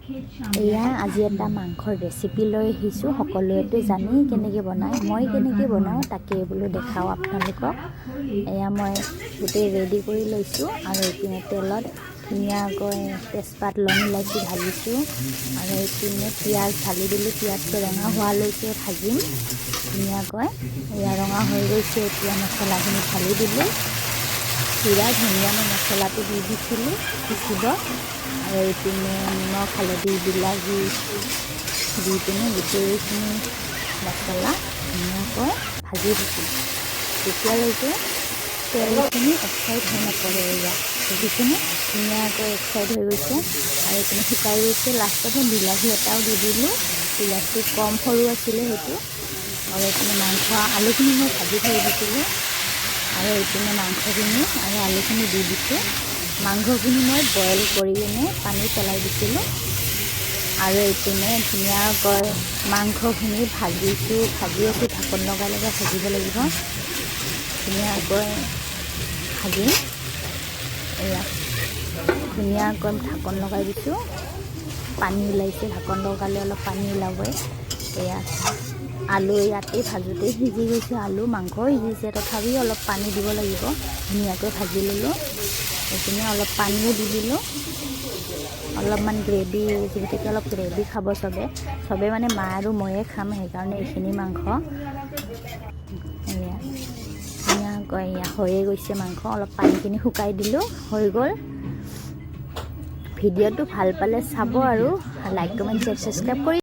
এয়া আজি এটা মাংসৰ ৰেচিপি লৈ আহিছোঁ। সকলোৱেতো জানেই কেনেকৈ বনায়, মই কেনেকৈ বনাওঁ তাকে বোলো দেখাওঁ আপোনালোকক। এয়া মই গোটেই ৰেডি কৰি লৈছোঁ আৰু এইপিনে তেলত ধুনীয়াকৈ তেজপাত লং ইলাচি ঢালিছোঁ আৰু এইপিনে পিঁয়াজ ঢালি দিলোঁ। পিঁয়াজটো ৰঙা হোৱালৈকে ভাজিম ধুনীয়াকৈ। এয়া ৰঙা হৈ গৈছে, এতিয়া মছলাখিনি ঢালি দিলোঁ। জিৰা ধনিয়া মই মছলাটো দি দিছিলোঁ পিচিব আৰু এইপিনে নিমখ হালধি বিলাহী দি পিনে গোটেইখিনি মছলা ধুনীয়াকৈ ভাজি দিছোঁ তেতিয়ালৈকে তেলখিনি এক চাইড হৈ নপৰে। এয়া দেখিছেনে ধুনীয়াকৈ এক চাইড হৈ গৈছে আৰু এইপিনে শুকাই গৈছে। লাষ্টতে বিলাহী এটাও দি দিলোঁ, বিলাহীটো কম সৰু আছিলে সেইটো। আৰু এইপিনে মাংস আলুখিনি মই ভাজি থৈ দিছিলোঁ আৰু এইপিনে মাংসখিনি আৰু আলুখিনি দি দিছোঁ। মাংসখিনি মই বইল কৰি কিনে পানী পেলাই দিছিলোঁ আৰু এইপিনে ধুনীয়াকৈ মাংসখিনি ভাজি আছোঁ ঢাকন লগাই ভাজিব লাগিব। ধুনীয়াকৈ ভাজিম। এয়া ধুনীয়াকৈ ঢাকন লগাই দিছোঁ, পানী ওলাইছে। ঢাকন লগালে অলপ পানী ওলাবই। এয়া আলু ইয়াতেই ভাজোঁতেই সিজি গৈছে, আলু মাংস সিজিছে, তথাপিও অলপ পানী দিব লাগিব। ধুনীয়াকৈ ভাজি ল'লোঁ। এইপিনে অলপ পানীও দি দিলোঁ, অলপমান গ্ৰেভি, যিহেতুকে অলপ গ্ৰেভি খাব চবে মানে মা আৰু ময়ে খাম, সেইকাৰণে এইখিনি মাংস। এয়া ধুনীয়াকৈ হৈয়ে গৈছে মাংস, অলপ পানীখিনি শুকাই দিলোঁ, হৈ গ'ল। ভিডিঅ'টো ভাল পালে চাব আৰু লাইক কমেণ্ট শ্বেয়াৰ ছাবস্ক্ৰাইব কৰি